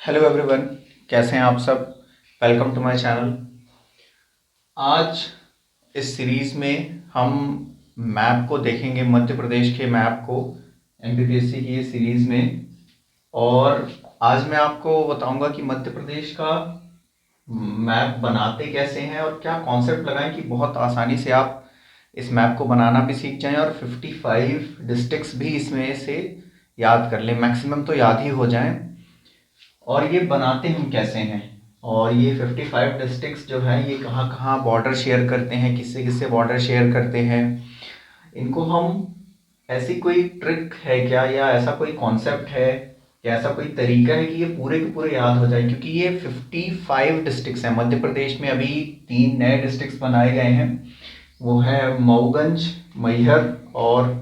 Hello everyone, कैसे हैं आप सब। Welcome to my channel. आज इस सीरीज़ में हम मैप को देखेंगे, मध्य प्रदेश के मैप को, एमपीपीएससी की ये सीरीज़ में। और आज मैं आपको बताऊंगा कि मध्य प्रदेश का मैप बनाते कैसे हैं और क्या कॉन्सेप्ट लगाएं कि बहुत आसानी से आप इस मैप को बनाना भी सीख जाएं और 55 डिस्ट्रिक्ट्स भी इसमें से याद कर लें, मैक्सिमम तो याद ही हो जाएं। और ये बनाते हम कैसे हैं, और ये 55 डिस्ट्रिक्ट्स जो हैं ये कहाँ कहाँ बॉर्डर शेयर करते हैं, किससे किससे बॉर्डर शेयर करते हैं, इनको हम ऐसी कोई ट्रिक है क्या, या ऐसा कोई कॉन्सेप्ट है, या ऐसा कोई तरीका है कि ये पूरे के पूरे याद हो जाए। क्योंकि ये 55 डिस्ट्रिक्ट्स हैं मध्य प्रदेश में। अभी 3 नए डिस्ट्रिक्ट्स बनाए गए हैं, वो है मऊगंज, मैहर और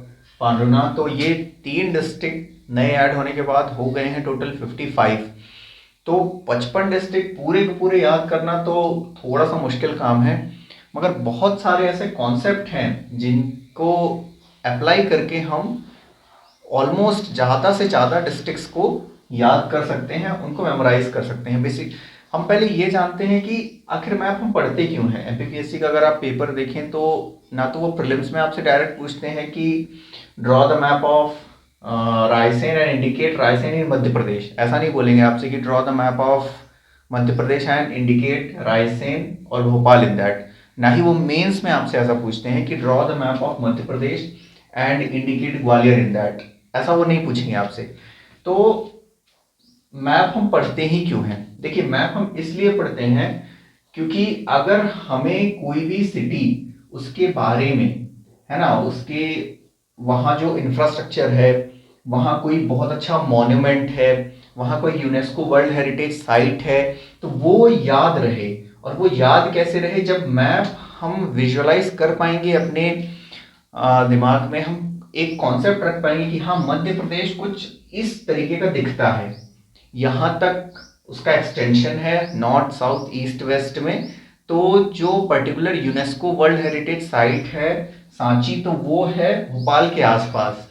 पांडुना। तो ये 3 डिस्ट्रिक्ट नए ऐड होने के बाद हो गए हैं टोटल 55। तो 55 डिस्ट्रिक्ट पूरे के पूरे याद करना तो थोड़ा सा मुश्किल काम है, मगर बहुत सारे ऐसे कॉन्सेप्ट हैं जिनको अप्लाई करके हम ऑलमोस्ट ज़्यादा से ज़्यादा डिस्ट्रिक्ट्स को याद कर सकते हैं, उनको मेमोराइज कर सकते हैं। बेसिक हम पहले ये जानते हैं कि आखिर मैप हम पढ़ते क्यों हैं। एमपीपीएससी का अगर आप पेपर देखें तो ना तो वो प्रीलिम्स में आपसे डायरेक्ट पूछते हैं कि draw the map of Raisen and indicate Raisen in Madhya Pradesh. ऐसा नहीं बोलेंगे आपसे कि draw the map of Madhya Pradesh and indicate Raisen और भोपाल इन दैट। ना ही वो मेंस में आपसे ऐसा पूछते हैं कि draw the map of Madhya Pradesh and indicate Gwalior in that. ऐसा वो नहीं पूछेंगे आपसे। तो मैप हम पढ़ते ही क्यों हैं? देखिए, मैप हम इसलिए पढ़ते हैं क्योंकि अगर हमें कोई भी सिटी, उसके बारे में, है ना, उसके वहाँ जो इंफ्रास्ट्रक्चर है, वहाँ कोई बहुत अच्छा मॉन्यूमेंट है, वहाँ कोई यूनेस्को वर्ल्ड हेरिटेज साइट है, तो वो याद रहे। और वो याद कैसे रहे? जब मैप हम विजुअलाइज कर पाएंगे अपने दिमाग में, हम एक कॉन्सेप्ट रख पाएंगे कि हाँ, मध्य प्रदेश कुछ इस तरीके का दिखता है, यहाँ तक उसका एक्सटेंशन है, नॉर्थ साउथ ईस्ट वेस्ट में। तो जो particular UNESCO world heritage site है सांची, तो वो है भोपाल के आसपास,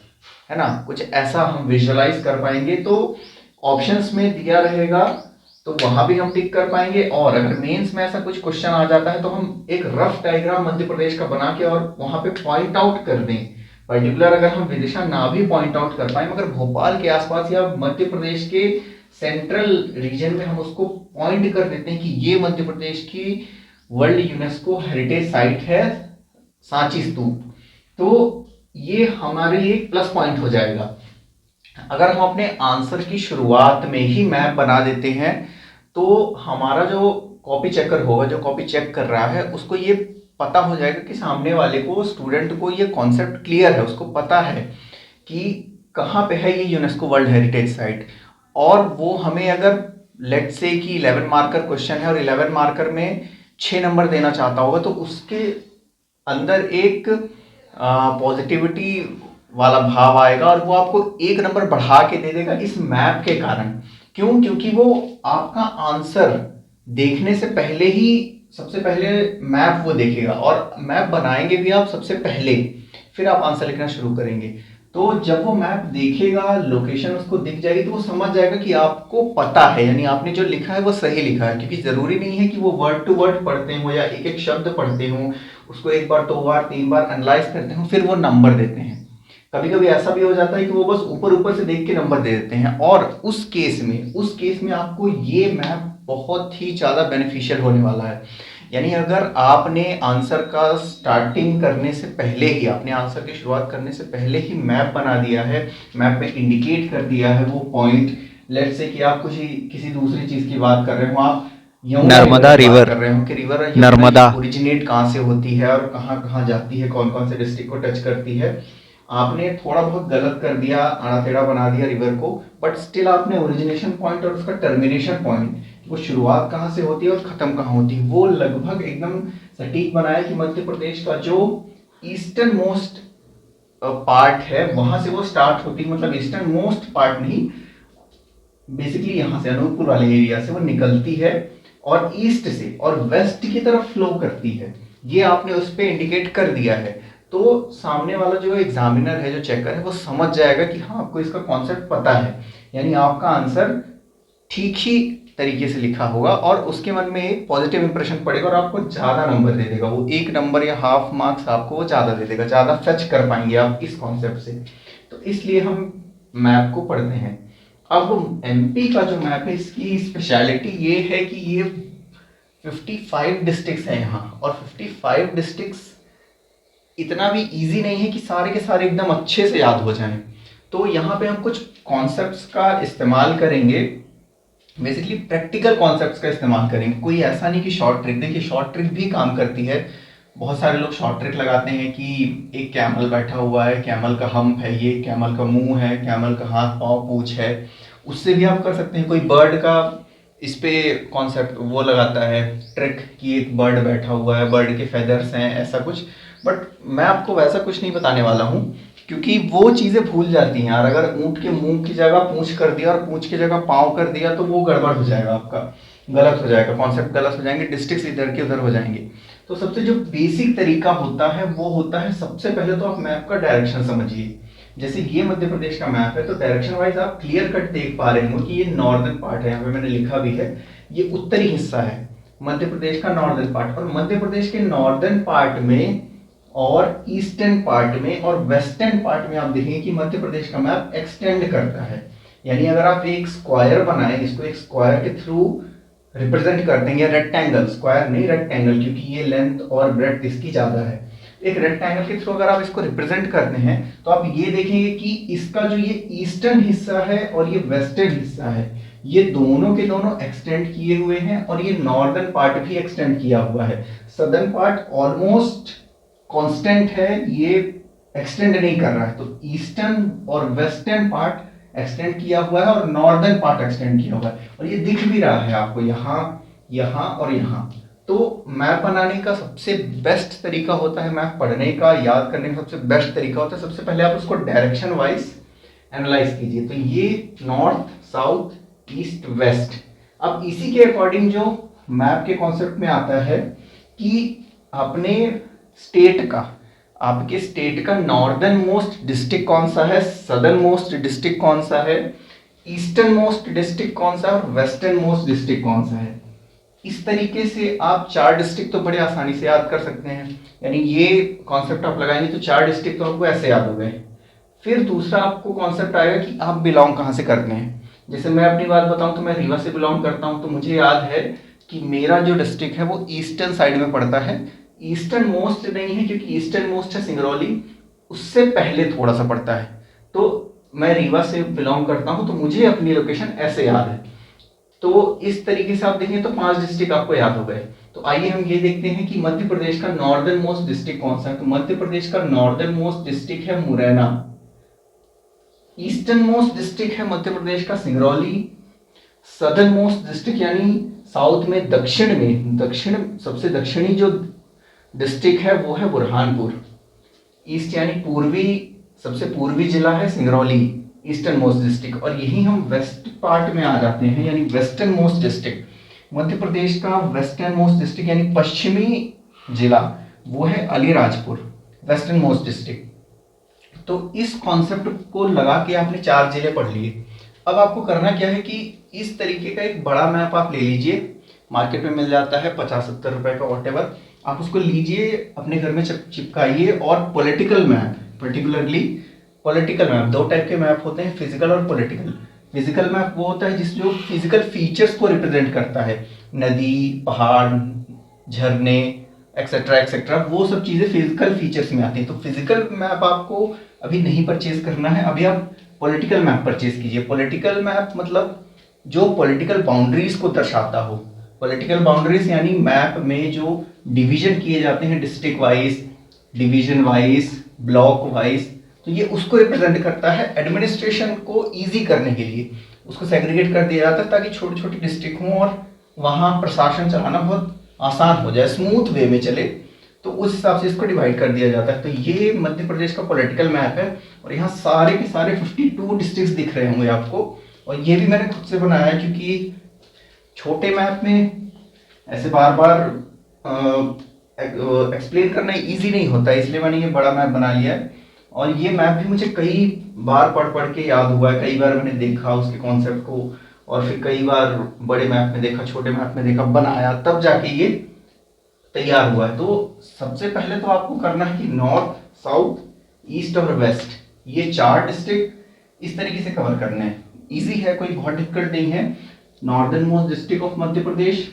है ना। कुछ ऐसा हम विजुअलाइज कर पाएंगे तो ऑप्शंस में दिया रहेगा, तो वहां भी हम टिक कर पाएंगे। और अगर मेंस में ऐसा कुछ क्वेश्चन आ जाता है तो हम एक रफ डायग्राम मध्य प्रदेश का बना के और वहां पे पॉइंट आउट कर दें। पर्टिकुलर अगर हम विदिशा ना भी पॉइंट आउट कर पाए, मगर भोपाल के आसपास या मध्य प्रदेश के सेंट्रल रीजन में हम उसको पॉइंट कर देते हैं कि ये मध्य प्रदेश की वर्ल्ड यूनेस्को हेरिटेज साइट है सांची स्तूप, तो ये हमारे लिए प्लस पॉइंट हो जाएगा। अगर हम अपने आंसर की शुरुआत में ही मैप बना देते हैं तो हमारा जो कॉपी चेकर होगा, जो कॉपी चेक कर रहा है, उसको ये पता हो जाएगा कि सामने वाले को, स्टूडेंट को, ये कॉन्सेप्ट क्लियर है, उसको पता है कि कहाँ पे है ये यूनेस्को वर्ल्ड हेरिटेज साइट। और वो हमें अगर लेट से कि 11 मार्कर क्वेश्चन है और 11 मार्कर में 6 नंबर देना चाहता होगा, तो उसके अंदर एक पॉजिटिविटी वाला भाव आएगा और वो आपको 1 नंबर बढ़ा के दे देगा इस मैप के कारण। क्यों? क्योंकि वो आपका आंसर देखने से पहले ही, सबसे पहले मैप वो देखेगा, और मैप बनाएंगे भी आप सबसे पहले, फिर आप आंसर लिखना शुरू करेंगे। तो जब वो मैप देखेगा, लोकेशन उसको दिख जाएगी, तो वो समझ जाएगा कि आपको पता है, यानी आपने जो लिखा है वो सही लिखा है। क्योंकि जरूरी नहीं है कि वो वर्ड टू वर्ड पढ़ते हो या एक एक शब्द पढ़ते हो, उसको 1 बार 2 बार 3 बार एनालाइज करते हो फिर वो नंबर देते हैं। कभी कभी ऐसा भी हो जाता है कि वो बस ऊपर ऊपर से देख के नंबर दे देते हैं, और उस केस में आपको ये मैप बहुत ही ज़्यादा बेनिफिशियल होने वाला है। यानी अगर आपने आंसर का स्टार्टिंग करने से पहले ही, आपने आंसर की शुरुआत करने से पहले ही मैप बना दिया है, मैप में इंडिकेट कर दिया है वो पॉइंट, लेट्स से कि आप कुछ किसी दूसरी चीज़ की बात कर रहे हो, आप यमुना नर्मदा की बात रिवर। कर रहे हो कि रिवर यमुना नर्मदा। ओरिजिनेट कहाँ से होती है और कहाँ कहाँ जाती है, कौन कौन से डिस्ट्रिक्ट को टच करती है। आपने थोड़ा बहुत गलत कर दिया, आड़ा टेढ़ा बना दिया रिवर को, बट स्टिल आपने ओरिजिनेशन पॉइंट और उसका टर्मिनेशन पॉइंट, वो शुरुआत कहाँ से होती है और खत्म कहाँ होती है, वो लगभग एकदम सटीक बनाया कि मध्य प्रदेश का जो ईस्टर्न मोस्ट पार्ट है वहां से वो स्टार्ट होती है। मतलब ईस्टर्न मोस्ट पार्ट नहीं, बेसिकली यहाँ से अनूपपुर वाले एरिया से वो निकलती है और ईस्ट से और वेस्ट की तरफ फ्लो करती है। ये आपने उस पर इंडिकेट कर दिया है, तो सामने वाला जो एग्जामिनर है, जो चेकर है, वो समझ जाएगा कि हाँ, आपको इसका कॉन्सेप्ट पता है, यानी आपका आंसर ठीक ही तरीके से लिखा होगा और उसके मन में एक पॉजिटिव इंप्रेशन पड़ेगा और आपको ज़्यादा नंबर दे देगा। वो 1 नंबर या हाफ मार्क्स आपको वो ज़्यादा दे देगा, ज़्यादा फेच कर पाएंगे आप इस कॉन्सेप्ट से। तो इसलिए हम मैप को पढ़ते हैं। अब एमपी का जो मैप है इसकी स्पेशलिटी ये है कि ये 55 डिस्ट्रिक्ट्स हैं यहाँ, और 55 डिस्ट्रिक्ट्स इतना भी इजी नहीं है कि सारे के सारे एकदम अच्छे से याद हो जाएं। तो यहाँ पे हम कुछ कॉन्सेप्ट्स का इस्तेमाल करेंगे, बेसिकली प्रैक्टिकल कॉन्सेप्ट्स का इस्तेमाल करेंगे। कोई ऐसा नहीं कि शॉर्ट ट्रिक, देखिए शॉर्ट ट्रिक भी काम करती है। बहुत सारे लोग शॉर्ट ट्रिक लगाते हैं कि एक कैमल बैठा हुआ है, कैमल का हम्प है, ये कैमल का मुंह है, कैमल का हाथ पाँव पूंछ है, उससे भी आप कर सकते हैं। कोई बर्ड का इस पे कॉन्सेप्ट वो लगाता है ट्रिक कि एक बर्ड बैठा हुआ है, बर्ड के फेदर्स हैं, ऐसा कुछ। बट मैं आपको वैसा कुछ नहीं बताने वाला हूँ, क्योंकि वो चीज़ें भूल जाती हैं यार। अगर ऊँट के मुंह की जगह पूंछ कर दिया और पूंछ की जगह पाँव कर दिया तो वो गड़बड़ हो जाएगा, आपका गलत हो जाएगा, कॉन्सेप्ट गलत हो जाएंगे, डिस्ट्रिक्ट्स इधर के उधर हो जाएंगे। तो सबसे जो बेसिक तरीका होता है वो होता है, सबसे पहले तो आप मैप का डायरेक्शन समझिए। जैसे ये मध्य प्रदेश का मैप है तो डायरेक्शन वाइज आप क्लियर कट देख पा रहे हो कि ये नॉर्दर्न पार्ट है, यहाँ पे मैंने लिखा भी है, ये उत्तरी हिस्सा है मध्य प्रदेश का नॉर्दर्न पार्ट। और मध्य प्रदेश के नॉर्दर्न पार्ट में और ईस्टर्न पार्ट में और वेस्टर्न पार्ट में आप देखेंगे कि मध्य प्रदेश का मैप एक्सटेंड करता है। यानी अगर आप एक स्क्वायर बनाए, इसको एक स्क्वायर के थ्रू रिप्रेजेंट कर देंगे, रेक्टेंगल, स्क्वायर नहीं रेक्टेंगल, क्योंकि ये लेंथ और ब्रेड्थ इसकी ज्यादा है। एक रेक्टेंगल के थ्रू अगर आप इसको रिप्रेजेंट करते हैं तो आप ये देखेंगे कि इसका जो ये ईस्टर्न हिस्सा है और ये वेस्टर्न हिस्सा है, ये दोनों के दोनों एक्सटेंड किए हुए हैं, और ये नॉर्दर्न पार्ट भी एक्सटेंड किया हुआ है। सदर्न पार्ट ऑलमोस्ट कांस्टेंट है, ये एक्सटेंड नहीं कर रहा है। तो ईस्टर्न और वेस्टर्न पार्ट एक्सटेंड किया हुआ है और नॉर्दर्न पार्ट एक्सटेंड किया हुआ है, और ये दिख भी रहा है आपको यहाँ, यहाँ और यहाँ। तो मैप बनाने का सबसे बेस्ट तरीका होता है, मैप पढ़ने का, याद करने का सबसे बेस्ट तरीका होता है, सबसे पहले आप उसको डायरेक्शन वाइज एनालाइज कीजिए। तो ये नॉर्थ, साउथ, ईस्ट, वेस्ट। अब इसी के अकॉर्डिंग जो मैप के कॉन्सेप्ट में आता है कि अपने स्टेट का, आपके स्टेट का नॉर्दर्न मोस्ट डिस्ट्रिक्ट कौन सा है, सदर्न मोस्ट डिस्ट्रिक्ट कौन सा है, ईस्टर्न मोस्ट डिस्ट्रिक्ट कौन सा है और वेस्टर्न मोस्ट डिस्ट्रिक्ट कौन सा है। इस तरीके से आप 4 डिस्ट्रिक्ट तो बड़े आसानी से याद कर सकते हैं। यानी ये कॉन्सेप्ट आप लगाएंगे तो 4 डिस्ट्रिक्ट तो आपको ऐसे याद हो गए। फिर दूसरा आपको कॉन्सेप्ट आएगा कि आप बिलोंग कहाँ से करते हैं। जैसे मैं अपनी बात बताऊं तो मैं रीवा से बिलोंग करता हूं, तो मुझे याद है कि मेरा जो डिस्ट्रिक्ट है वो ईस्टर्न साइड में पड़ता है। ईस्टर्न मोस्ट नहीं है क्योंकि ईस्टर्न मोस्ट है सिंगरौली, उससे पहले थोड़ा सा पड़ता है। तो मैं रीवा से बिलोंग करता हूं तो मुझे अपनी लोकेशन ऐसे याद है। तो इस तरीके से आप देखें तो 5 डिस्ट्रिक्ट आपको याद हो गए। तो आइए हम ये देखते हैं कि मध्य प्रदेश का नॉर्दर्न मोस्ट डिस्ट्रिक्ट कौन सा है। तो मध्य प्रदेश का नॉर्दर्न मोस्ट डिस्ट्रिक्ट है मुरैना। ईस्टर्न मोस्ट डिस्ट्रिक्ट है मध्य प्रदेश का सिंगरौली। सदर्न मोस्ट डिस्ट्रिक्ट यानी साउथ में, दक्षिण सबसे दक्षिणी जो डिस्ट्रिक्ट है वो है बुरहानपुर। ईस्ट यानी पूर्वी, सबसे पूर्वी जिला है सिंगरौली, ईस्टर्न मोस्ट डिस्ट्रिक्ट। और यही हम वेस्ट पार्ट में आ जाते हैं, यानी वेस्टर्न मोस्ट डिस्ट्रिक्ट। मध्य प्रदेश का वेस्टर्न मोस्ट डिस्ट्रिक्ट यानी पश्चिमी जिला वो है अलीराजपुर, वेस्टर्न मोस्ट डिस्ट्रिक्ट। तो इस कॉन्सेप्ट को लगा के आपने 4 जिले पढ़ लिए। अब आपको करना क्या है कि इस तरीके का एक बड़ा मैप आप ले लीजिए, मार्केट में मिल जाता है 50-70 रुपए का, वॉटेवर। आप उसको लीजिए, अपने घर में चिपकाइए। और political map, particularly political map, 2 type के मैप होते हैं, फिजिकल और पॉलिटिकल। फिजिकल मैप वो होता है जिस जो फिजिकल फीचर्स को रिप्रेजेंट करता है, नदी, पहाड़, झरने, एक्सेट्रा एक्सेट्रा, वो सब चीज़ें फिजिकल फीचर्स में आती हैं। तो फिजिकल मैप आपको अभी नहीं परचेज करना है, अभी आप पॉलिटिकल मैप परचेज कीजिए। पॉलिटिकल मैप मतलब जो पॉलिटिकल बाउंड्रीज को दर्शाता हो। पॉलिटिकल बाउंड्रीज यानी मैप में जो डिवीजन किए जाते हैं district wise, division wise, block wise, तो ये उसको रिप्रेजेंट करता है। एडमिनिस्ट्रेशन को इजी करने के लिए उसको सेग्रीगेट कर दिया जाता है ताकि छोटी छोटी डिस्ट्रिक्ट हों और वहाँ प्रशासन चलाना बहुत आसान हो जाए, स्मूथ वे में चले। तो उस हिसाब से इसको डिवाइड कर दिया जाता है। तो ये मध्य प्रदेश का पॉलिटिकल मैप है और यहाँ सारे के सारे 52 डिस्ट्रिक्ट दिख रहे होंगे आपको। और ये भी मैंने खुद से बनाया है क्योंकि छोटे मैप में ऐसे बार बार एक्सप्लेन करना इजी नहीं होता, इसलिए मैंने ये बड़ा मैप बना लिया है। और ये मैप भी मुझे कई बार पढ़ पढ़ के याद हुआ है, कई बार मैंने देखा उसके कॉन्सेप्ट को और फिर कई बार बड़े मैप में देखा, छोटे मैप में देखा, बनाया, तब जाके ये तैयार हुआ है। तो सबसे पहले तो आपको करना है कि नॉर्थ, साउथ, ईस्ट और वेस्ट, ये 4 डिस्ट्रिक्ट इस तरीके से कवर करने हैं। इजी है, कोई बहुत डिफिकल्ट नहीं है। Northern most district of Madhya Pradesh,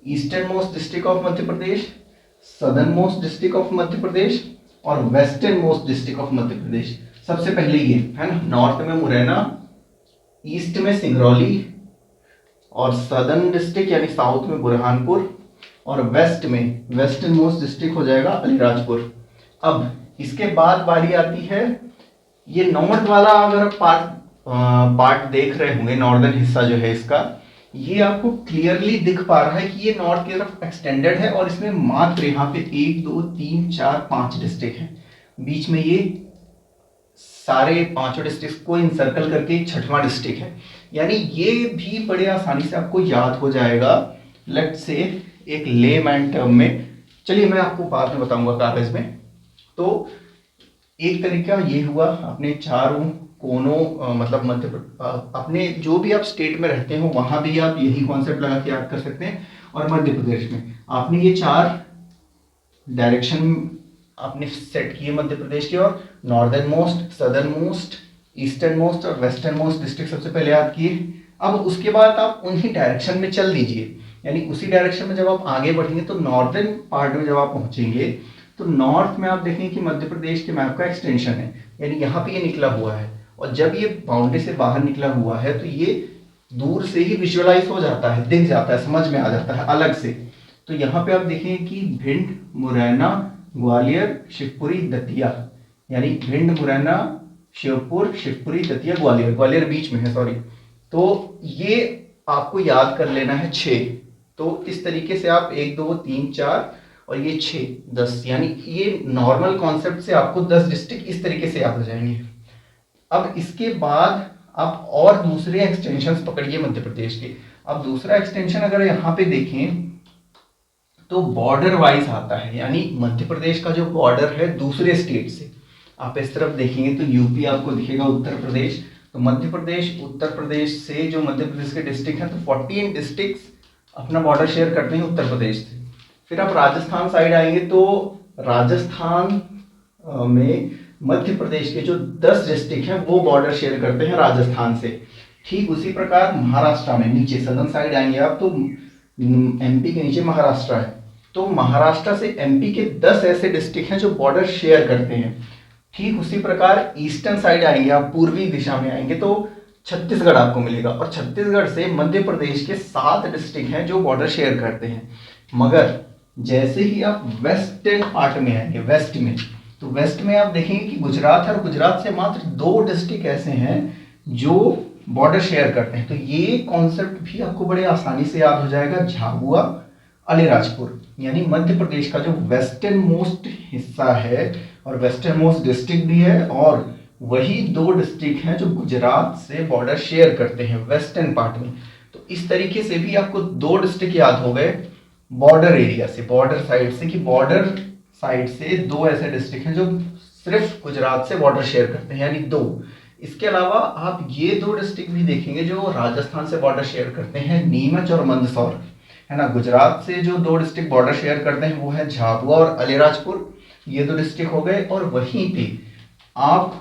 eastern most district of Madhya Pradesh, southern most district of Madhya Pradesh और western most district of Madhya Pradesh. सबसे पहले ये है ना, नॉर्थ में मुरैना, ईस्ट में सिंगरौली और सदर्न डिस्ट्रिक्ट यानी साउथ में बुरहानपुर और वेस्ट में वेस्टर्न मोस्ट डिस्ट्रिक्ट हो जाएगा अलीराजपुर। अब इसके बाद बारी आती है ये नॉर्थ वाला, अगर पार्ट देख रहे होंगे, नॉर्दर्न हिस्सा जो है इसका, ये आपको क्लियरली दिख पा रहा है कि ये नॉर्थ की तरफ एक्सटेंडेड है और इसमें मात्र यहाँ पे 1 2 3 4 5 डिस्ट्रिक्ट हैं। बीच में ये सारे 5 डिस्ट्रिक्ट को इंसर्कल करके 6वां डिस्ट्रिक्ट है। यानी ये भी बड़े आसानी से आपको याद हो जाएगा, लेट्स से एक लेमैन टर्म में। चलिए मैं आपको बाद में बताऊंगा कागज में। तो एक तरीका ये हुआ, अपने चारों कोनों मतलब अपने जो भी आप स्टेट में रहते हो वहां भी आप यही कॉन्सेप्ट लगा के याद कर सकते हैं। और मध्य प्रदेश में आपने ये 4 डायरेक्शन आपने सेट किए मध्य प्रदेश की, और northern most, southern most, eastern most और वेस्टर्न मोस्ट डिस्ट्रिक्ट सबसे पहले याद किए। अब उसके बाद आप उन्हीं डायरेक्शन में चल दीजिए, यानी उसी डायरेक्शन में जब आप आगे बढ़ेंगे तो नॉर्दर्न पार्ट में जब आप पहुंचेंगे तो नॉर्थ में आप देखेंगे कि मध्य प्रदेश के मैप का एक्सटेंशन है, यानी यहाँ पे ये निकला हुआ है। और जब ये बाउंड्री से बाहर निकला हुआ है तो ये दूर से ही विजुअलाइज हो जाता है, दिख जाता है, समझ में आ जाता है अलग से। तो यहाँ पे आप देखेंगे कि भिंड, मुरैना, ग्वालियर, शिवपुरी, दतिया, यानी भिंड, मुरैना, शिवपुर, शिवपुरी, दतिया, ग्वालियर, ग्वालियर बीच में है, सॉरी। तो ये आपको याद कर लेना है 6। तो इस तरीके से आप 1 2 3 4 और ये 6 10, यानी ये नॉर्मल कॉन्सेप्ट से आपको 10 डिस्ट्रिक्ट इस तरीके से याद हो जाएंगे। अब इसके बाद आप और दूसरे एक्सटेंशंस पकड़िए मध्य प्रदेश के। अब दूसरा एक्सटेंशन अगर यहाँ पे देखें तो बॉर्डर वाइज आता है, यानी मध्य प्रदेश का जो बॉर्डर है दूसरे स्टेट से, आप इस तरफ देखेंगे तो यूपी आपको दिखेगा, उत्तर प्रदेश, तो मध्य प्रदेश, उत्तर प्रदेश से जो मध्य प्रदेश के डिस्ट्रिक्ट हैं तो 14 डिस्ट्रिक्ट्स अपना बॉर्डर शेयर करते हैं उत्तर प्रदेश से। फिर आप राजस्थान साइड आएंगे तो राजस्थान में मध्य प्रदेश के जो 10 डिस्ट्रिक्ट हैं वो बॉर्डर शेयर करते हैं राजस्थान से। ठीक उसी प्रकार महाराष्ट्र में नीचे सदर्न साइड आएंगे आप तो एमपी के नीचे महाराष्ट्र है, तो महाराष्ट्र से एमपी के 10 ऐसे डिस्ट्रिक्ट हैं जो बॉर्डर शेयर करते हैं। ठीक उसी प्रकार ईस्टर्न साइड आएंगे आप, पूर्वी दिशा में आएंगे तो छत्तीसगढ़ आपको मिलेगा, और छत्तीसगढ़ से मध्य प्रदेश के 7 डिस्ट्रिक्ट हैं जो बॉर्डर शेयर करते हैं। मगर जैसे ही आप वेस्टर्न पार्ट में आएंगे, वेस्ट में, तो वेस्ट में आप देखेंगे कि गुजरात है और गुजरात से मात्र 2 डिस्ट्रिक्ट ऐसे हैं जो बॉर्डर शेयर करते हैं। तो ये कॉन्सेप्ट भी आपको बड़े आसानी से याद हो जाएगा, झाबुआ, अलीराजपुर, यानी मध्य प्रदेश का जो वेस्टर्न मोस्ट हिस्सा है और वेस्टर्न मोस्ट डिस्ट्रिक्ट भी है, और वही 2 डिस्ट्रिक्ट हैं जो गुजरात से बॉर्डर शेयर करते हैं वेस्टर्न पार्ट में। तो इस तरीके से भी आपको 2 डिस्ट्रिक्ट याद हो गए बॉर्डर एरिया से, बॉर्डर साइड से, कि बॉर्डर साइड से 2 ऐसे डिस्ट्रिक्ट हैं जो सिर्फ गुजरात से बॉर्डर शेयर करते हैं, यानी 2। इसके अलावा आप ये 2 डिस्ट्रिक्ट भी देखेंगे जो राजस्थान से बॉर्डर शेयर करते हैं, नीमच और मंदसौर, है ना। गुजरात से जो 2 डिस्ट्रिक्ट बॉर्डर शेयर करते हैं वो है झाबुआ और अलीराजपुर, ये 2 डिस्ट्रिक्ट हो गए। और वहीं पे आप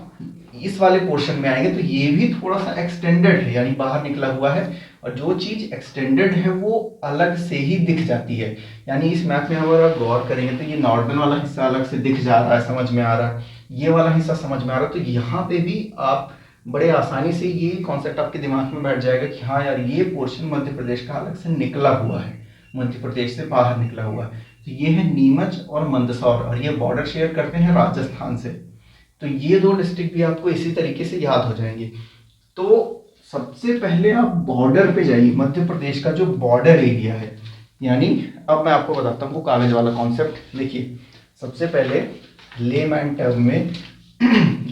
इस वाले पोर्शन में आएंगे तो ये भी थोड़ा सा एक्सटेंडेड है, यानी बाहर निकला हुआ है, और जो चीज एक्सटेंडेड है वो अलग से ही दिख जाती है। यानी इस मैप में अगर आप गौर करेंगे तो ये नॉर्दर्न वाला हिस्सा अलग से दिख जा रहा है, समझ में आ रहा है, ये वाला हिस्सा समझ में आ रहा है। तो यहाँ पे भी आप बड़े आसानी से ये कॉन्सेप्ट आपके दिमाग में बैठ जाएगा कि हाँ यार, ये पोर्शन मध्य प्रदेश का अलग से निकला हुआ है, मध्य प्रदेश से बाहर निकला हुआ है। तो ये है नीमच और मंदसौर, और ये बॉर्डर शेयर करते हैं राजस्थान से। तो ये 2 डिस्ट्रिक्ट भी आपको इसी तरीके से याद हो जाएंगे। तो सबसे पहले आप बॉर्डर पे जाइए, मध्य प्रदेश का जो बॉर्डर एरिया है, यानी अब मैं आपको बताता हूँ कागज वाला कॉन्सेप्ट। देखिए, सबसे पहले लेमैन टर्म में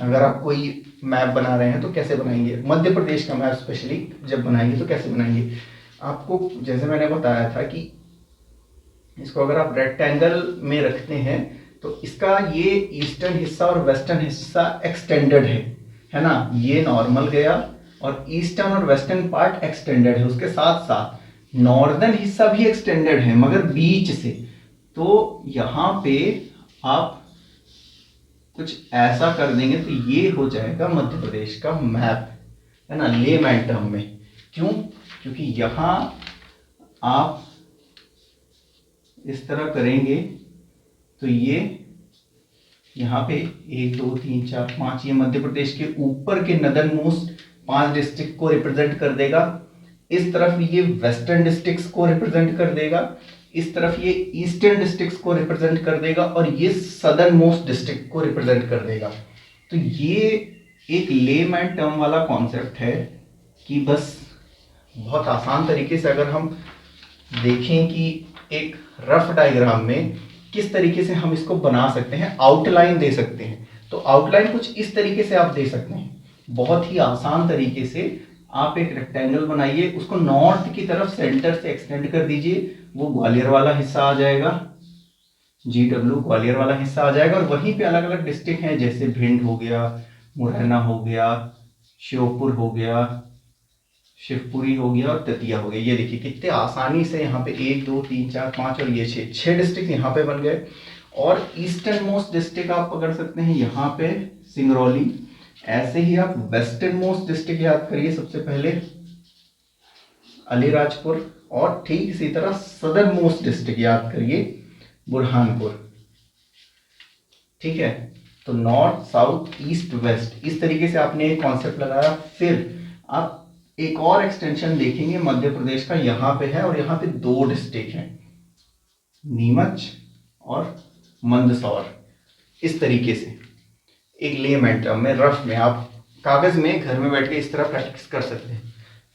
अगर आप कोई मैप बना रहे हैं तो कैसे बनाएंगे, मध्य प्रदेश का मैप स्पेशली जब बनाएंगे तो कैसे बनाएंगे। आपको जैसे मैंने बताया था कि इसको अगर आप रेक्टेंगल में रखते हैं तो इसका ये ईस्टर्न हिस्सा और वेस्टर्न हिस्सा एक्सटेंडेड है ना। ये नॉर्मल गया, और ईस्टर्न और वेस्टर्न पार्ट एक्सटेंडेड है, उसके साथ साथ नॉर्दर्न हिस्सा भी एक्सटेंडेड है मगर बीच से। तो यहाँ पे आप कुछ ऐसा कर देंगे तो ये हो जाएगा मध्य प्रदेश का मैप, है ना, लेमैन टर्म में। क्यों? क्योंकि यहाँ आप इस तरह करेंगे तो ये यहाँ पे 1 2 3 4 5 ये मध्य प्रदेश के ऊपर के नदर्न मोस्ट 5 डिस्ट्रिक्ट को रिप्रेजेंट कर देगा। इस तरफ ये वेस्टर्न डिस्ट्रिक्ट्स को रिप्रेजेंट कर देगा, इस तरफ ये ईस्टर्न डिस्ट्रिक्ट्स को रिप्रेजेंट कर देगा और ये सदर्न मोस्ट डिस्ट्रिक्ट को रिप्रेजेंट कर देगा। तो ये एक लेमैन टर्म वाला कॉन्सेप्ट है कि बस बहुत आसान तरीके से अगर हम देखें कि एक रफ डायग्राम में किस तरीके से हम इसको बना सकते हैं, आउटलाइन दे सकते हैं। तो आउटलाइन कुछ इस तरीके से आप दे सकते हैं, बहुत ही आसान तरीके से। आप एक रेक्टेंगल बनाइए, उसको नॉर्थ की तरफ सेंटर से एक्सटेंड कर दीजिए, वो ग्वालियर वाला हिस्सा आ जाएगा, GW ग्वालियर वाला हिस्सा आ जाएगा। और वहीं पे अलग अलग डिस्ट्रिक्ट हैं, जैसे भिंड हो गया, मुरैना हो गया, श्योपुर हो गया, शिवपुरी हो गया और दतिया हो गया। ये देखिए कितने आसानी से यहाँ पे 1 2 3 4 5 और ये 6 डिस्ट्रिक्ट यहाँ पे बन गए। और ईस्टर्न मोस्ट डिस्ट्रिक्ट आप पकड़ सकते हैं यहाँ पे सिंगरौली। ऐसे ही आप वेस्टर्न मोस्ट डिस्ट्रिक्ट याद करिए सबसे पहले अलीराजपुर, और ठीक इसी तरह सदर्न मोस्ट डिस्ट्रिक्ट याद करिए बुरहानपुर। ठीक है, तो नॉर्थ साउथ ईस्ट वेस्ट इस तरीके से आपने एक कॉन्सेप्ट लगाया। फिर आप एक और एक्सटेंशन देखेंगे मध्य प्रदेश का, यहाँ पे है और यहाँ पे 2 डिस्ट्रिक्ट हैं, नीमच और मंदसौर। इस तरीके से एक लेमैन टर्म में रफ में आप कागज में घर में बैठ के इस तरह प्रैक्टिस कर सकते हैं।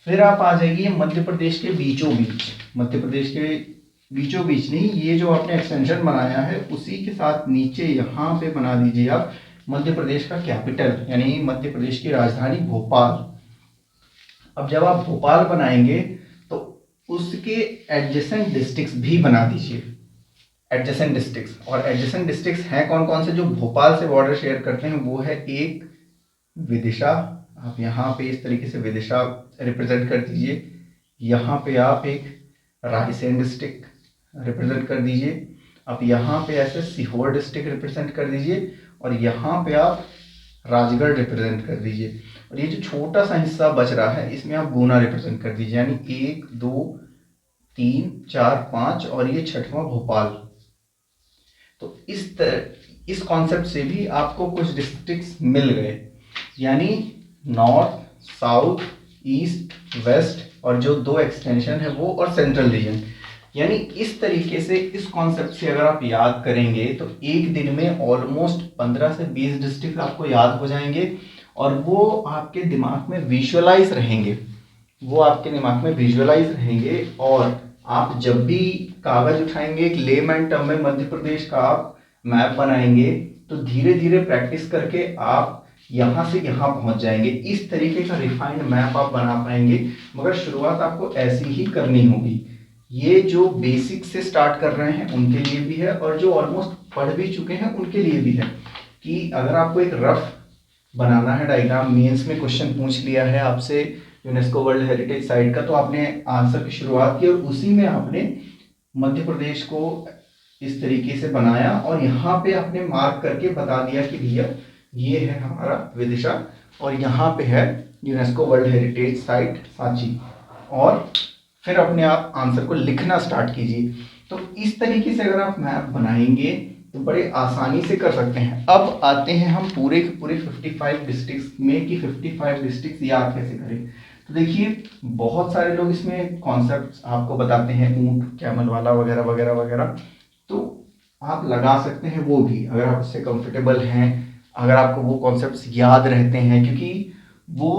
फिर आप आ जाइए मध्य प्रदेश के बीचों बीच, मध्य प्रदेश के बीचों बीच नहीं, ये जो आपने एक्सटेंशन बनाया है उसी के साथ नीचे यहाँ पे बना दीजिए आप मध्य प्रदेश का कैपिटल, यानी मध्य प्रदेश की राजधानी भोपाल। अब जब आप भोपाल बनाएंगे तो उसके एडजेसेंट डिस्ट्रिक्ट्स भी बना दीजिए, एडजेसेंट डिस्ट्रिक्ट्स। और एडजेसेंट डिस्ट्रिक्ट्स हैं कौन कौन से जो भोपाल से बॉर्डर शेयर करते हैं? वो है एक विदिशा, आप यहाँ पे इस तरीके से विदिशा रिप्रेजेंट कर दीजिए। यहाँ पे आप एक रायसेन डिस्ट्रिक्ट रिप्रेजेंट कर दीजिए। आप यहाँ पे ऐसे सीहोर डिस्ट्रिक्ट रिप्रेजेंट कर दीजिए और यहाँ पे आप राजगढ़ रिप्रेजेंट कर दीजिए। और ये जो छोटा सा हिस्सा बच रहा है इसमें आप गुना रिप्रेजेंट कर दीजिए, यानी 1 2 3 4 5 और ये 6वां भोपाल। तो इस कॉन्सेप्ट से भी आपको कुछ डिस्ट्रिक्ट्स मिल गए, यानी नॉर्थ साउथ ईस्ट वेस्ट और जो 2 एक्सटेंशन है वो, और सेंट्रल रीजन। यानी इस तरीके से इस कॉन्सेप्ट से अगर आप याद करेंगे तो एक दिन में ऑलमोस्ट 15 से 20 डिस्ट्रिक्ट आपको याद हो जाएंगे और वो आपके दिमाग में विजुअलाइज रहेंगे, वो आपके दिमाग में विजुअलाइज रहेंगे। और आप जब भी कागज उठाएंगे एक लेमैन टर्म में मध्य प्रदेश का आप मैप बनाएंगे तो धीरे धीरे प्रैक्टिस करके आप यहाँ से यहाँ पहुँच जाएंगे। इस तरीके का रिफाइंड मैप आप बना पाएंगे, मगर शुरुआत आपको ऐसी ही करनी होगी। ये जो बेसिक से स्टार्ट कर रहे हैं उनके लिए भी है और जो ऑलमोस्ट पढ़ भी चुके हैं उनके लिए भी है, कि अगर आपको एक रफ बनाना है डायग्राम, मेंस में क्वेश्चन पूछ लिया है आपसे यूनेस्को वर्ल्ड हेरिटेज साइट का, तो आपने आंसर की शुरुआत की और उसी में आपने मध्य प्रदेश को इस तरीके से बनाया और यहाँ पे आपने मार्क करके बता दिया कि भैया ये है हमारा विदिशा और यहाँ पे है UNESCO world heritage site Sanchi. और फिर अपने आप आंसर को लिखना स्टार्ट कीजिए। तो इस तरीके से अगर आप मैप बनाएंगे तो बड़े आसानी से कर सकते हैं। अब आते हैं हम पूरे के पूरे 55 डिस्ट्रिक्ट्स में कि 55 डिस्ट्रिक्ट्स याद कैसे करें। तो देखिए बहुत सारे लोग इसमें कॉन्सेप्ट्स आपको बताते हैं, ऊंट कैमल वाला वगैरह वगैरह वगैरह, तो आप लगा सकते हैं वो भी अगर आप उससे कंफर्टेबल हैं, अगर आपको वो कॉन्सेप्ट्स याद रहते हैं, क्योंकि वो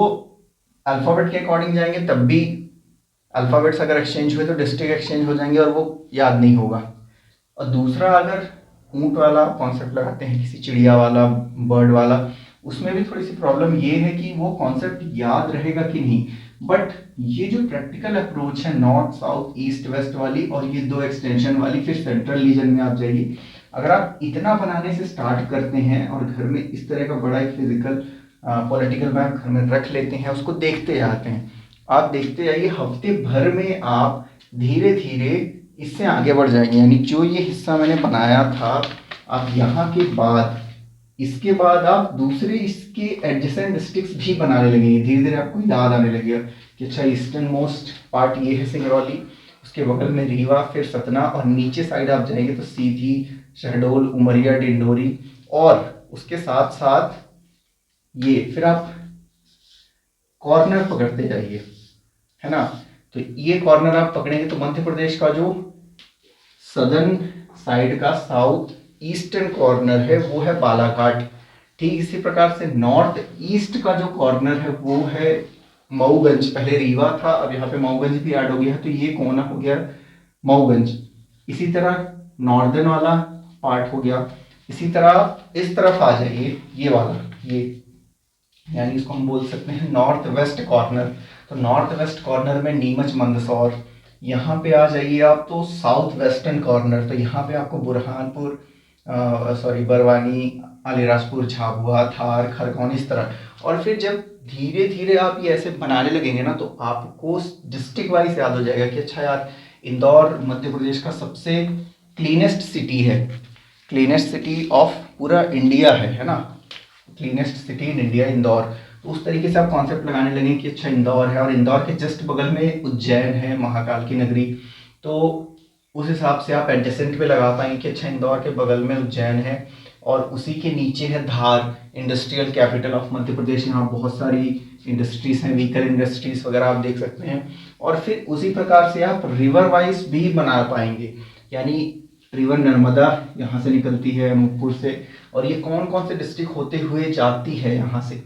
अल्फ़ाबेट के अकॉर्डिंग जाएंगे तब भी अल्फ़ाबेट्स अगर एक्सचेंज हुए तो डिस्ट्रिक्ट एक्सचेंज हो जाएंगे और वो याद नहीं होगा। और दूसरा अगर ऊंट वाला कॉन्सेप्ट लगाते हैं, किसी चिड़िया वाला बर्ड वाला, उसमें भी थोड़ी सी प्रॉब्लम ये है कि वो कॉन्सेप्ट याद रहेगा कि नहीं। बट ये जो प्रैक्टिकल अप्रोच है नॉर्थ साउथ ईस्ट वेस्ट वाली और ये 2 एक्सटेंशन वाली, फिर सेंट्रल रीजन में आप जाइए, अगर आप इतना बनाने से स्टार्ट करते हैं और घर में इस तरह का बड़ा एक फिजिकल पॉलिटिकल मैप घर में रख लेते हैं, उसको देखते जाते हैं। आप देखते जाइए, हफ्ते भर में आप धीरे धीरे इससे आगे बढ़ जाएंगे। यानी जो ये हिस्सा मैंने बनाया था, आप यहाँ के बाद इसके बाद आप दूसरे इसके एडजेसेंट डिस्ट्रिक्ट्स भी बनाने लगेंगे। धीरे धीरे आपको याद आने लगेगा कि अच्छा ईस्टर्न मोस्ट पार्ट ये है सिंगरौली, उसके बगल में रीवा, फिर सतना, और नीचे साइड आप जाएंगे तो सीधी, शहडोल, उमरिया, डिंडोरी, और उसके साथ साथ ये फिर आप कॉर्नर पकड़ते जाइए, है ना। तो ये कॉर्नर आप पकड़ेंगे तो मध्य प्रदेश का जो सदर्न साइड का साउथ ईस्टर्न कॉर्नर है वो है बालाघाट। ठीक इसी प्रकार से नॉर्थ ईस्ट का जो कॉर्नर है वो है मऊगंज। पहले रीवा था, अब यहाँ पे मऊगंज भी ऐड हो गया है, तो ये कोना हो गया मऊगंज। इसी तरह नॉर्दर्न वाला पार्ट हो गया। इसी तरह इस तरफ आ जाइए, ये वाला, ये यानी इसको हम बोल सकते हैं नॉर्थ वेस्ट कॉर्नर। तो नॉर्थ वेस्ट कॉर्नर में नीमच, मंदसौर। यहाँ पे आ जाइए आप तो साउथ वेस्टर्न कॉर्नर, तो यहाँ पे आपको बुरहानपुर, बरवानी, अलीराजपुर, झाबुआ, धार, खरगोन, इस तरह। और फिर जब धीरे धीरे आप ये ऐसे बनाने लगेंगे ना, तो आपको डिस्ट्रिक्ट वाइज याद हो जाएगा कि अच्छा यार, इंदौर मध्य प्रदेश का सबसे क्लीनेस्ट सिटी है, क्लीनेस्ट सिटी ऑफ पूरा इंडिया है ना, cleanest city in India Indore. तो उस तरीके से आप कॉन्सेप्ट लगाने लगे कि अच्छा इंदौर है, और इंदौर के जस्ट बगल में उज्जैन है, महाकाल की नगरी। तो उस हिसाब से आप एडजेसेंट पे लगा पाएंगे कि अच्छा इंदौर के बगल में उज्जैन है, और उसी के नीचे है धार, इंडस्ट्रियल कैपिटल ऑफ मध्य प्रदेश। यहाँ बहुत सारी इंडस्ट्रीज हैं, व्हीकल इंडस्ट्रीज वगैरह आप देख सकते हैं। और फिर उसी प्रकार से आप रिवर वाइज भी बना पाएंगे, यानी रिवर नर्मदा यहाँ से निकलती है अनूपपुर से, और ये कौन कौन से डिस्ट्रिक्ट होते हुए जाती है यहाँ से,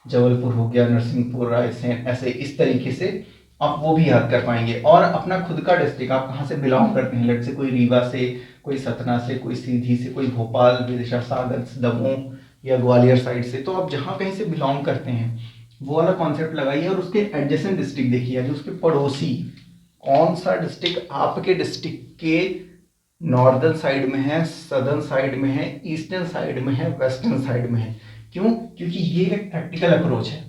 जबलपुर हो गया, नरसिंहपुर, रायसेन, ऐसे इस तरीके से आप वो भी याद कर पाएंगे। और अपना खुद का डिस्ट्रिक्ट, आप कहाँ से बिलोंग करते हैं, लेट से कोई रीवा से, कोई सतना से, कोई सीधी से, कोई भोपाल, विदिशा, सागर, दमोह या ग्वालियर साइड से, तो आप जहाँ कहीं से बिलोंग करते हैं वो वाला कॉन्सेप्ट लगाइए, और उसके एडजेसेंट डिस्ट्रिक्ट देखिए, यानी उसके पड़ोसी कौन सा डिस्ट्रिक्ट आपके डिस्ट्रिक्ट के नॉर्दर्न साइड में है, सदर्न साइड में है, ईस्टर्न साइड में है, वेस्टर्न साइड में है। क्यों? क्योंकि ये एक प्रैक्टिकल अप्रोच है।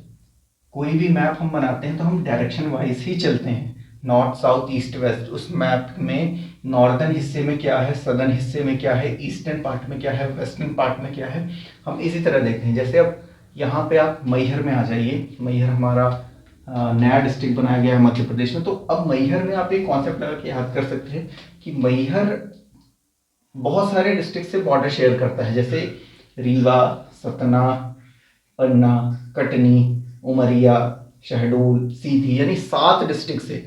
कोई भी मैप हम बनाते हैं तो हम डायरेक्शन वाइज ही चलते हैं, नॉर्थ, साउथ, ईस्ट, वेस्ट। उस मैप में नॉर्दर्न हिस्से में क्या है, सदर्न हिस्से में क्या है, ईस्टर्न पार्ट में क्या है, वेस्टर्न पार्ट में क्या है, हम इसी तरह देखते हैं। जैसे अब यहाँ पे आप मैहर में आ जाइए, मैहर हमारा नया डिस्ट्रिक्ट बनाया गया है मध्य प्रदेश में। तो अब मैहर में आप एक कॉन्सेप्ट लगा के याद कर सकते हैं कि मैहर बहुत सारे डिस्ट्रिक्ट से बॉर्डर शेयर करता है, जैसे रीवा, सतना, पन्ना, कटनी, उमरिया, शहडोल, सीधी, यानी 7 डिस्ट्रिक्ट से।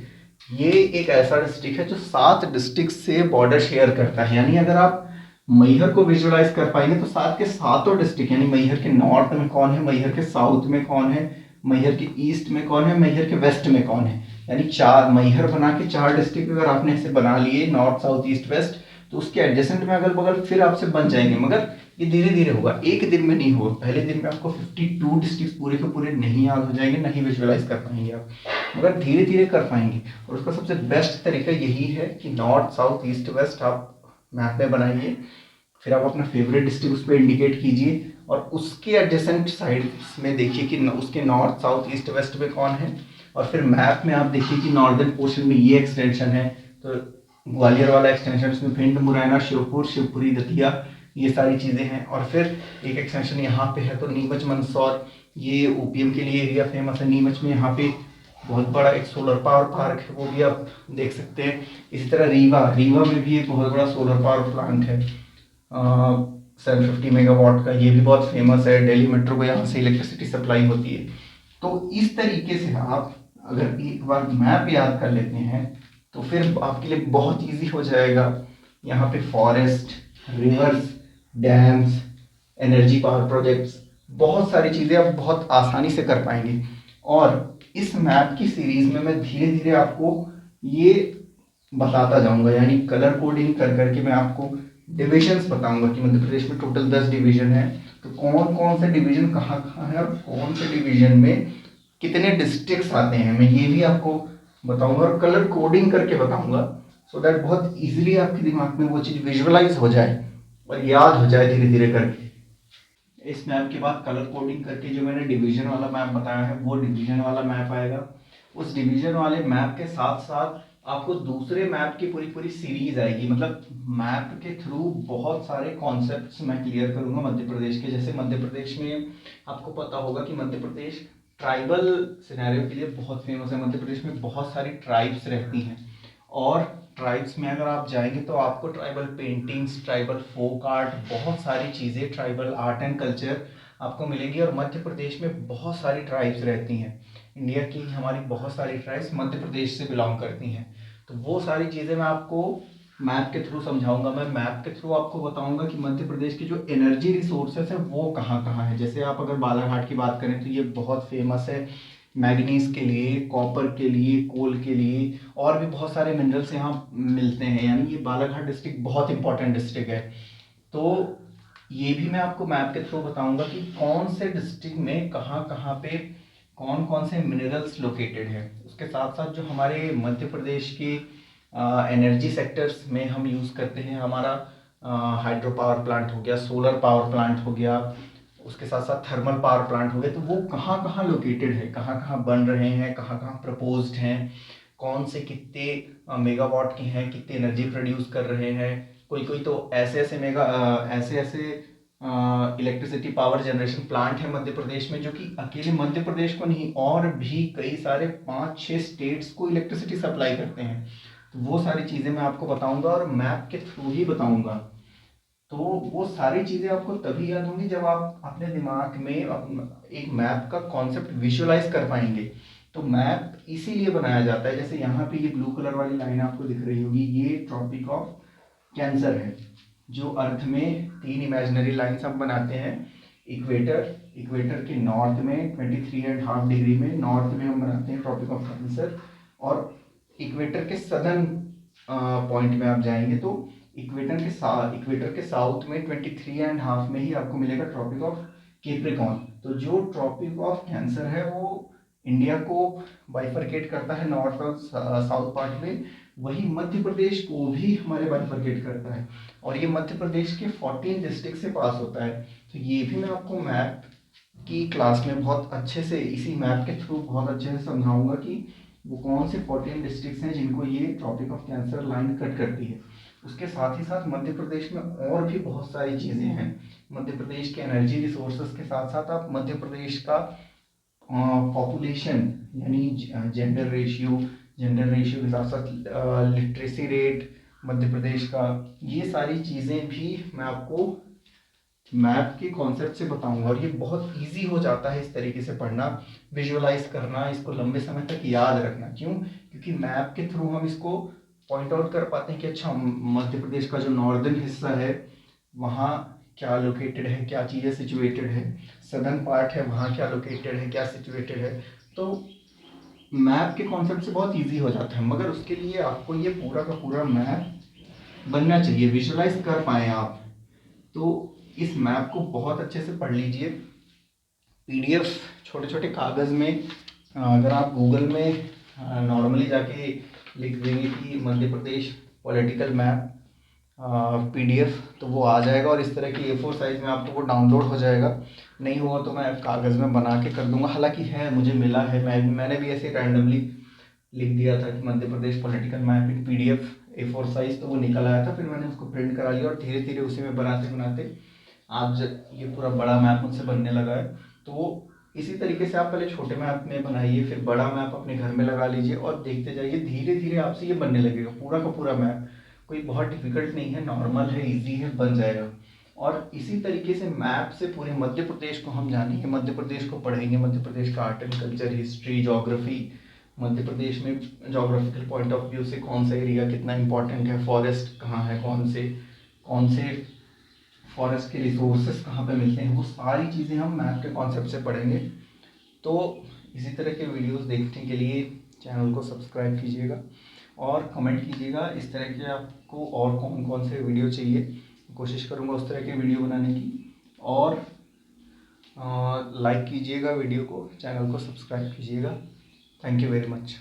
ये एक ऐसा डिस्ट्रिक्ट है जो 7 डिस्ट्रिक्ट से बॉर्डर शेयर करता है। यानी अगर आप मैहर को विजुअलाइज कर पाएंगे तो 7 के 7 डिस्ट्रिक्ट, यानी मैहर के नॉर्थ में कौन है, मैहर के साउथ में कौन है, मैहर के ईस्ट में कौन है, मैहर के वेस्ट में कौन है, यानी 4 मैहर बना के 4 डिस्ट्रिक्ट अगर आपने ऐसे बना लिए, नॉर्थ, साउथ, ईस्ट, वेस्ट, तो उसके एडजेसेंट में अगल बगल फिर आपसे बन जाएंगे। मगर ये धीरे धीरे होगा, एक दिन में नहीं होगा। पहले दिन में आपको 52 डिस्ट्रिक्ट पूरे के पूरे नहीं याद हो जाएंगे, नहीं विजुअलाइज कर पाएंगे आप, मगर धीरे धीरे कर पाएंगे। और उसका सबसे बेस्ट तरीका यही है कि नॉर्थ, साउथ, ईस्ट, वेस्ट आप मैप में बनाइए, फिर आप अपना फेवरेट डिस्ट्रिक्ट उस पर इंडिकेट कीजिए, और उसके एडजेसेंट साइड में देखिए कि उसके नॉर्थ, साउथ, ईस्ट, वेस्ट में कौन है। और फिर मैप में आप देखिए कि नॉर्दर्न पोर्शन में ये एक्सटेंशन है, तो ग्वालियर वाला एक्सटेंशन, उसमें भिंड, मुरैना, श्योपुर, शिवपुरी, दतिया, ये सारी चीज़ें हैं। और फिर एक एक्सटेंशन यहाँ पे है, तो नीमच, मंदसौर, ये ओपीएम के लिए एरिया फेमस है। नीमच में यहाँ पे बहुत बड़ा एक सोलर पावर पार्क है, वो भी आप देख सकते हैं। इसी तरह रीवा में भी एक बहुत बड़ा सोलर पावर प्लांट है 750 मेगावाट का, ये भी बहुत फेमस है। दिल्ली मेट्रो को यहाँ से इलेक्ट्रिसिटी सप्लाई होती है। तो इस तरीके से आप अगर एक बार मैप याद कर लेते हैं तो फिर आपके लिए बहुत इजी हो जाएगा। यहाँ पे forest, reverse, dams, energy power projects, बहुत सारी चीज़ें आप बहुत आसानी से कर पाएंगे। और इस मैप की सीरीज में मैं धीरे धीरे आपको ये बताता जाऊंगा, यानी कलर कोडिंग कर करके मैं आपको डिविजन्स बताऊंगा कि मध्य प्रदेश में टोटल 10 डिवीजन है, तो कौन कौन से डिवीजन कहाँ कहाँ है और कौन से डिवीजन में कितने डिस्ट्रिक्ट्स आते हैं, मैं ये भी आपको बताऊंगा और कलर कोडिंग करके बताऊंगा, सो दैट बहुत इजीली आपके दिमाग में वो चीज़ विजुअलाइज हो जाए और याद हो जाए धीरे धीरे करके। इस मैप के बाद कलर कोडिंग करके जो मैंने डिवीजन वाला मैप बताया है वो डिवीजन वाला मैप आएगा। उस डिवीजन वाले मैप के साथ साथ आपको दूसरे मैप की पूरी पूरी सीरीज आएगी, मतलब मैप के थ्रू बहुत सारे कॉन्सेप्ट्स मैं क्लियर करूंगा मध्य प्रदेश के। जैसे मध्य प्रदेश में आपको पता होगा कि मध्य प्रदेश ट्राइबल सिनेरियो के लिए बहुत फेमस है। मध्य प्रदेश में बहुत सारी ट्राइब्स रहती हैं और ट्राइब्स में अगर आप जाएंगे तो आपको tribal paintings, tribal folk art, बहुत सारी चीज़ें, ट्राइबल आर्ट एंड कल्चर आपको मिलेगी। और मध्य प्रदेश में बहुत सारी ट्राइब्स रहती हैं। इंडिया की हमारी बहुत सारी ट्राइब्स मध्य प्रदेश से बिलोंग करती हैं। तो वो सारी चीज़ें मैं आपको मैप के थ्रू समझाऊंगा। मैं मैप के थ्रू आपको बताऊंगा कि मध्य प्रदेश की जो एनर्जी रिसोर्सेस है वो कहाँ कहाँ है। जैसे आप अगर बालाघाट की बात करें तो ये बहुत फेमस है मैग्नीज के लिए, कॉपर के लिए, कोल के लिए, और भी बहुत सारे मिनरल्स यहाँ मिलते हैं। यानी ये बालाघाट डिस्ट्रिक्ट बहुत इंपॉर्टेंट डिस्ट्रिक्ट है। तो ये भी मैं आपको मैप के थ्रू बताऊंगा कि कौन से डिस्ट्रिक्ट में कहाँ कहाँ पे कौन कौन से मिनरल्स लोकेटेड है। उसके साथ साथ जो हमारे मध्य प्रदेश के एनर्जी सेक्टर्स में हम यूज़ करते हैं, हमारा हाइड्रो पावर प्लांट हो गया, सोलर पावर प्लांट हो गया, उसके साथ साथ थर्मल पावर प्लांट हो गए, तो वो कहाँ कहाँ लोकेटेड है, कहाँ कहाँ बन रहे हैं, कहाँ कहाँ प्रपोज्ड हैं, कौन से कितने मेगावाट के हैं, कितनी एनर्जी प्रोड्यूस कर रहे हैं। कोई कोई तो ऐसे ऐसे ऐसे ऐसे इलेक्ट्रिसिटी पावर जनरेशन प्लांट है मध्य प्रदेश में जो कि अकेले मध्य प्रदेश को नहीं और भी कई सारे 5-6 स्टेट्स को इलेक्ट्रिसिटी सप्लाई करते हैं। तो वो सारी चीज़ें मैं आपको बताऊंगा और मैप के थ्रू ही बताऊंगा। तो वो सारी चीज़ें आपको तभी याद होंगी जब आप अपने दिमाग में एक मैप का कॉन्सेप्ट विजुअलाइज कर पाएंगे। तो मैप इसीलिए बनाया जाता है। जैसे यहाँ पे ये ब्लू कलर वाली लाइन आपको दिख रही होगी, ये ट्रॉपिक ऑफ कैंसर है, जो अर्थ में 3 इमेजिनरी लाइन्स हम बनाते हैं। इक्वेटर, इक्वेटर के नॉर्थ में 23.5 डिग्री में नॉर्थ में हम बनाते हैं ट्रॉपिक ऑफ कैंसर। और इक्वेटर के सदर्न पॉइंट में आप जाएंगे तो इक्वेटर के साउथ में 23.5 में ही आपको मिलेगा ट्रॉपिक ऑफ कैप्रिकॉर्न। तो जो ट्रॉपिक ऑफ कैंसर है वो इंडिया को बाइफरकेट करता है नॉर्थ और साउथ पार्ट में, वही मध्य प्रदेश को भी हमारे बाइफरकेट करता है। और ये मध्य प्रदेश के 14 डिस्ट्रिक्ट से पास होता है। तो ये भी मैं आपको मैप की क्लास में बहुत अच्छे से, इसी मैप के थ्रू बहुत अच्छे से समझाऊंगा कि वो कौन से 14 डिस्ट्रिक्ट्स हैं जिनको ये Tropic of Cancer line cut करती है। उसके साथ ही साथ मध्य प्रदेश में और भी बहुत सारी चीज़ें हैं। मध्य प्रदेश के एनर्जी रिसोर्सेज के साथ साथ आप मध्य प्रदेश का पॉपुलेशन यानी जेंडर रेशियो के साथ साथ लिटरेसी रेट मध्य प्रदेश का, ये सारी चीज़ें भी मैं आपको मैप के कॉन्सेप्ट से बताऊंगा। और ये बहुत इजी हो जाता है इस तरीके से पढ़ना, विजुअलाइज करना, इसको लंबे समय तक याद रखना। क्यों? क्योंकि मैप के थ्रू हम इसको पॉइंट आउट कर पाते हैं कि अच्छा मध्य प्रदेश का जो नॉर्दर्न हिस्सा है वहाँ क्या लोकेटेड है, क्या चीज़ें सिचुएटेड है, सदर्न पार्ट है वहाँ क्या लोकेटेड है, क्या सिचुएटेड है। तो मैप के कॉन्सेप्ट से बहुत इजी हो जाता है, मगर उसके लिए आपको ये पूरा का पूरा मैप बनना चाहिए, विजुअलाइज कर पाए आप। तो इस मैप को बहुत अच्छे से पढ़ लीजिए। पीडीएफ छोटे छोटे कागज़ में अगर आप गूगल में नॉर्मली जाके लिख देंगे कि Madhya Pradesh political map PDF, तो वो आ जाएगा और इस तरह की A4 साइज़ में आपको वो डाउनलोड हो जाएगा। नहीं हुआ तो मैं कागज़ में बना के कर दूंगा। हालांकि है, मुझे मिला है, मैंने भी ऐसे रैंडमली लिख दिया था कि Madhya Pradesh political map in PDF A4 size, तो वो निकल आया था। फिर मैंने उसको प्रिंट करा लिया और धीरे धीरे उसी में बनाते बनाते आज ये पूरा बड़ा मैप मुझसे बनने लगा है। तो इसी तरीके से आप पहले छोटे मैप में बनाइए, फिर बड़ा मैप अपने घर में लगा लीजिए और देखते जाइए, धीरे धीरे आपसे ये बनने लगेगा पूरा का पूरा मैप। कोई बहुत डिफिकल्ट नहीं है, नॉर्मल है, इजी है, बन जाएगा। और इसी तरीके से मैप से पूरे मध्य प्रदेश को हम जानेंगे, मध्य प्रदेश को पढ़ेंगे, मध्य प्रदेश का art and culture, history, geography, Madhya Pradesh में जोग्राफिकल पॉइंट ऑफ व्यू से कौन सा एरिया कितना इंपॉर्टेंट है, फॉरेस्ट कहाँ है, कौन से फॉरेस्ट के रिसोर्सेज कहाँ पे मिलते हैं, वो सारी चीज़ें हम मैप के कॉन्सेप्ट से पढ़ेंगे। तो इसी तरह के वीडियोस देखने के लिए चैनल को सब्सक्राइब कीजिएगा और कमेंट कीजिएगा इस तरह के आपको और कौन कौन से वीडियो चाहिए। कोशिश करूँगा उस तरह के वीडियो बनाने की। और लाइक कीजिएगा वीडियो को, चैनल को सब्सक्राइब कीजिएगा। Thank you very much.